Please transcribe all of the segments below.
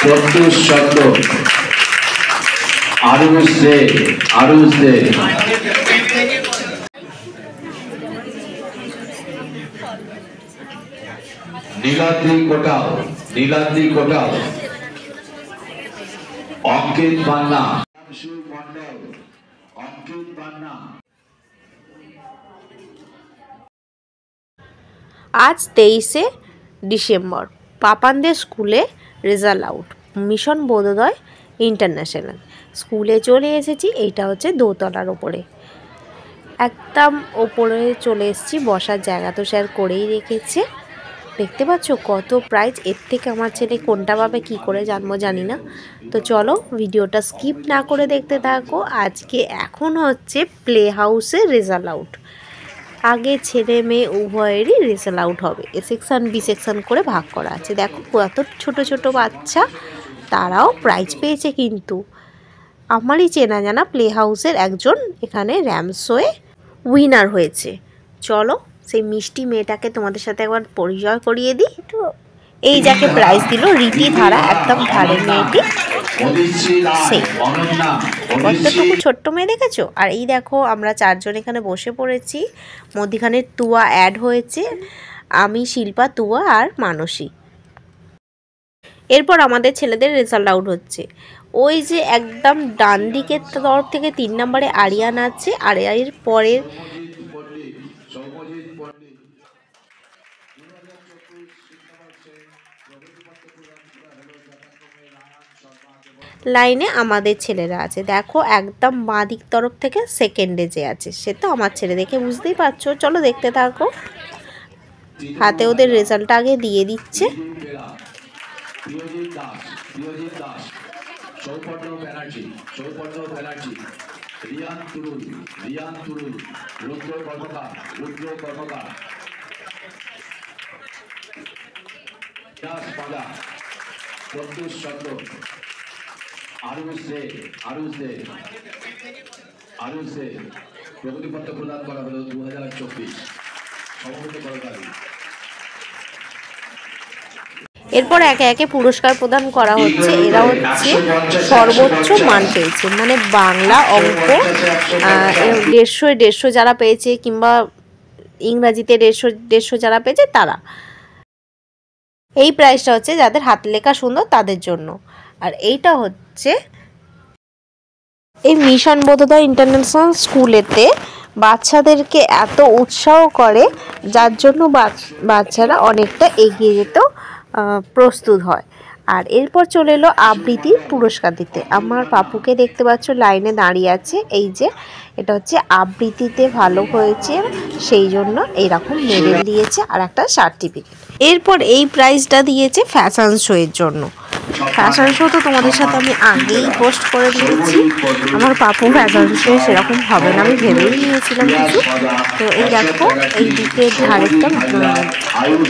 প্রত্যুষ শব্দ আরুষে আরুষে নীলাদ্রি কোটাল নীলাদ্রি কোটাল অঙ্কিত পান্না মন্ডল অঙ্কিত পান্না। আজ 23শে ডিসেম্বর পাপানদের স্কুলে রেজাল্ট আউট মিশন বোধোদয় ইন্টারন্যাশনাল। স্কুলে চলে এসেছি। এইটা হচ্ছে দোতলার ওপরে, একদম ওপরে চলে এসেছি। বসার জায়গা তো শেয়ার করেই রেখেছে। দেখতে পাচ্ছ কত প্রাইজ। এর থেকে আমার ছেলে কোনটা পাবে কী করে জানবো জানি না। তো চলো ভিডিওটা স্কিপ না করে দেখতে থাকো। আজকে এখন হচ্ছে প্লে হাউসে রেজাল্ট আউট। আগে ছেলে মেয়ে উভয়েরই রেজাল্ট আউট হবে। এ সেকশান বি সেকশান করে ভাগ করা আছে। দেখো কত ছোট ছোট বাচ্চা, তারাও প্রাইজ পেয়েছে। কিন্তু আমারই চেনা জানা প্লে হাউসের একজন এখানে র্যামসোয়ে উইনার হয়েছে। চলো সেই মিষ্টি মেয়েটাকে তোমাদের সাথে একবার পরিচয় করিয়ে দিই। তো এই যাকে প্রাইজ দিল রীতি ধারা, একদম ধারের মেয়েটি, সেই কতটুকু ছোট্ট মেয়ে দেখেছো। আর এই দেখো আমরা চারজন এখানে বসে পড়েছি। মধ্যিখানের তুয়া অ্যাড হয়েছে, আমি, শিল্পা, তুয়া আর মানসী। এরপর আমাদের ছেলেদের রেজাল্ট আউট হচ্ছে। ওই যে একদম ডান দিকের তরফ থেকে 3 নম্বরে আরিয়ান আছে, আর এর পরের লাইনে আমাদের ছেলেরা আছে। দেখো একদম বাঁ দিক তরফ থেকে সেকেন্ডে যে আছে সে তো আমার ছেলে, দেখে বুঝতেই পারছো। চলো দেখতে থাকো। হাতে ওদের রেজাল্টটা আগে দিয়ে দিচ্ছে। আরুষে প্রগতিপত্র প্রদান করা হলো 2024 সমবেত করতালি। এরপর একে একে পুরস্কার প্রদান করা হচ্ছে। এরা হচ্ছে সর্বোচ্চ মান পেয়েছে, মানে বাংলা, অঙ্ক 150 যারা পেয়েছে, কিংবা ইংরাজিতে 150 যারা পেয়েছে তারা। এই প্রাইজটা হচ্ছে যাদের হাত লেখা সুন্দর তাদের জন্য। আর এইটা হচ্ছে এই মিশন বোধোদয় ইন্টারন্যাশনাল স্কুলেতে বাচ্চাদেরকে এত উৎসাহ করে, যার জন্য বাচ্চারা অনেকটা এগিয়ে যেতেও প্রস্তুত হয়। আর এরপর চলে এলো আবৃত্তির পুরস্কার দিতে। আমার পাপুকে দেখতে পাচ্ছ লাইনে দাঁড়িয়ে আছে। এই যে এটা হচ্ছে আবৃত্তিতে ভালো হয়েছে সেই জন্য এইরকম মেডেল দিয়েছে আর একটা সার্টিফিকেট। এরপর এই প্রাইজটা দিয়েছে ফ্যাশন শো এর জন্য। ফ্যাশন শো তো তোমাদের সাথে আমি আগেই পোস্ট করে দিয়েছি। আমার পাপু ফ্যাশন শো সেরকম হবে না আমি ভেবেই নিয়েছিলাম কিছু। তো এই দেখো এই দিকের ধারেরটা,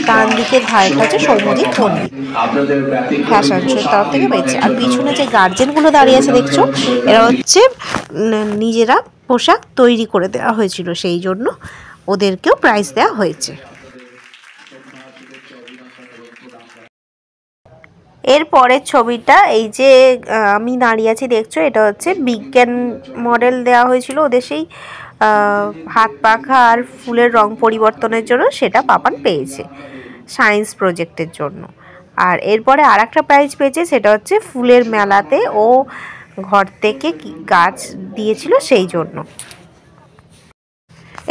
ডান দিকের ধারেরটা হচ্ছে সৌম্যজিৎ পণ্ডিত, ফ্যাশন শোর তরফ থেকে পেয়েছে। আর পিছনে যে গার্জেনগুলো দাঁড়িয়ে আছে দেখছো, এরা হচ্ছে নিজেরা পোশাক তৈরি করে দেওয়া হয়েছিল, সেই জন্য ওদেরকেও প্রাইজ দেওয়া হয়েছে। এর পরের ছবিটা এই যে আমি দাঁড়িয়ে আছি দেখছো, এটা হচ্ছে বিজ্ঞান মডেল দেওয়া হয়েছিল ওদের, সেই হাত পাখা আর ফুলের রং পরিবর্তনের জন্য, সেটা পাপান পেয়েছে সায়েন্স প্রজেক্টের জন্য। আর এরপরে আর একটা প্রাইজ পেয়েছে, সেটা হচ্ছে ফুলের মেলাতে ও ঘর থেকে গাছ দিয়েছিল সেই জন্য।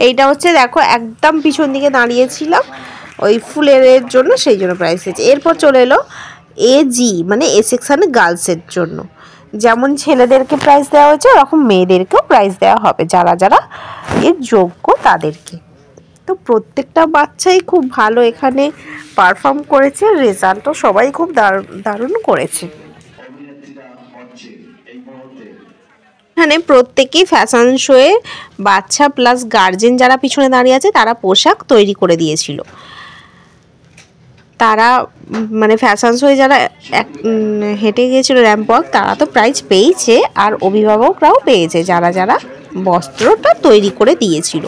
এইটা হচ্ছে দেখো একদম পিছন দিকে দাঁড়িয়েছিলাম ওই ফুলের জন্য, সেই জন্য প্রাইজ পেয়েছে। এরপর চলে এলো এজি, মানে এ সেকশানে গার্লসের জন্য। যেমন ছেলেদেরকে প্রাইজ দেওয়া হয়েছে ওরকম মেয়েদেরকেও প্রাইজ দেওয়া হবে, যারা যারা এর যোগ্য তাদেরকে। তো প্রত্যেকটা বাচ্চাই খুব ভালো এখানে পারফর্ম করেছে, রেজাল্টও সবাই খুব দারুণ করেছে। এখানে প্রত্যেকেই ফ্যাশন শোয়ে বাচ্চা প্লাস গার্জেন যারা পিছনে দাঁড়িয়ে আছে তারা পোশাক তৈরি করে দিয়েছিল। তারা মানে ফ্যাশন শোয়ে যারা হেঁটে গিয়েছিল র্যাম্প ওয়াক, তারা তো প্রাইজ পেয়েছে, আর অভিভাবকরাও পেয়েছে যারা যারা বস্ত্রটা তৈরি করে দিয়েছিল।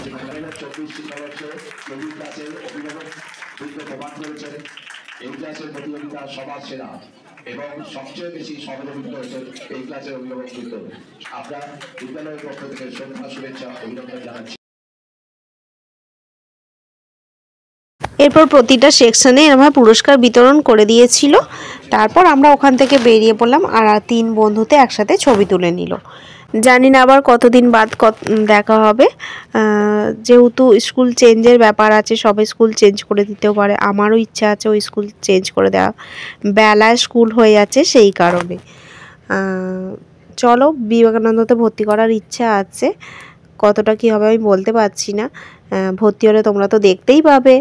এবং সবচেয়ে বেশি সহযোগিতা হয়েছে এই ক্লাসের অভিভাবকবৃন্দ। আমরা বিদ্যালয়ের পক্ষ থেকে শ্রদ্ধা, শুভেচ্ছা, অভিনন্দন জানাচ্ছি। এরপর প্রতিটা সেকশনে আমরা পুরস্কার বিতরণ করে দিয়েছিল। তারপর আমরা ওখান থেকে বেরিয়ে পড়লাম আর 3 বন্ধুতে একসাথে ছবি তুলে নিল। জানি না আবার কতদিন বাদ দেখা হবে, যেহেতু স্কুল চেঞ্জের ব্যাপার আছে, সবাই স্কুল চেঞ্জ করে দিতেও পারে। আমারও ইচ্ছা আছে ওই স্কুল চেঞ্জ করে দেওয়া, বেলায় স্কুল হয়ে যাচ্ছে সেই কারণে। চলো, বিবেকানন্দতে ভর্তি করার ইচ্ছা আছে, কতটা কী হবে আমি বলতে পারছি না। ভর্তি হলে তোমরা তো দেখতেই পাবে।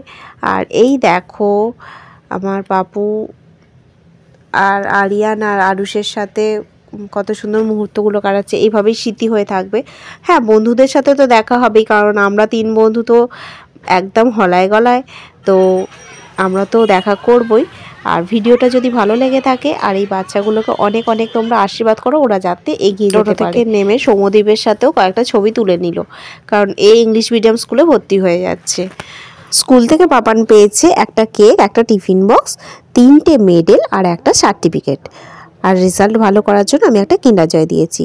আর এই দেখো আমার পাপু আর আরিয়ান আর আরুষের সাথে কত সুন্দর মুহূর্তগুলো কাটাচ্ছে, এইভাবেই স্মৃতি হয়ে থাকবে। হ্যাঁ, বন্ধুদের সাথে তো দেখা হবেই, কারণ আমরা 3 বন্ধু তো একদম হলায় গলায়, তো আমরা তো দেখা করবই। আর ভিডিওটা যদি ভালো লেগে থাকে আর এই বাচ্চাগুলোকে অনেক অনেক তোমরা আশীর্বাদ করো, ওরা যাতে এগিয়ে যেতে পারে। থেকে নেমে সৌম্যদীপের সাথেও কয়েকটা ছবি তুলে নিল, কারণ এই ইংলিশ মিডিয়াম স্কুলে ভর্তি হয়ে যাচ্ছে। স্কুল থেকে পাপান পেয়েছে একটা কেক, একটা টিফিন বক্স, 3টে মেডেল আর একটা সার্টিফিকেট। আর রেজাল্ট ভালো করার জন্য আমি একটা কিন্ডার জয় দিয়েছি।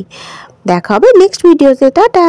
দেখা হবে নেক্সট ভিডিওতে। টাটা।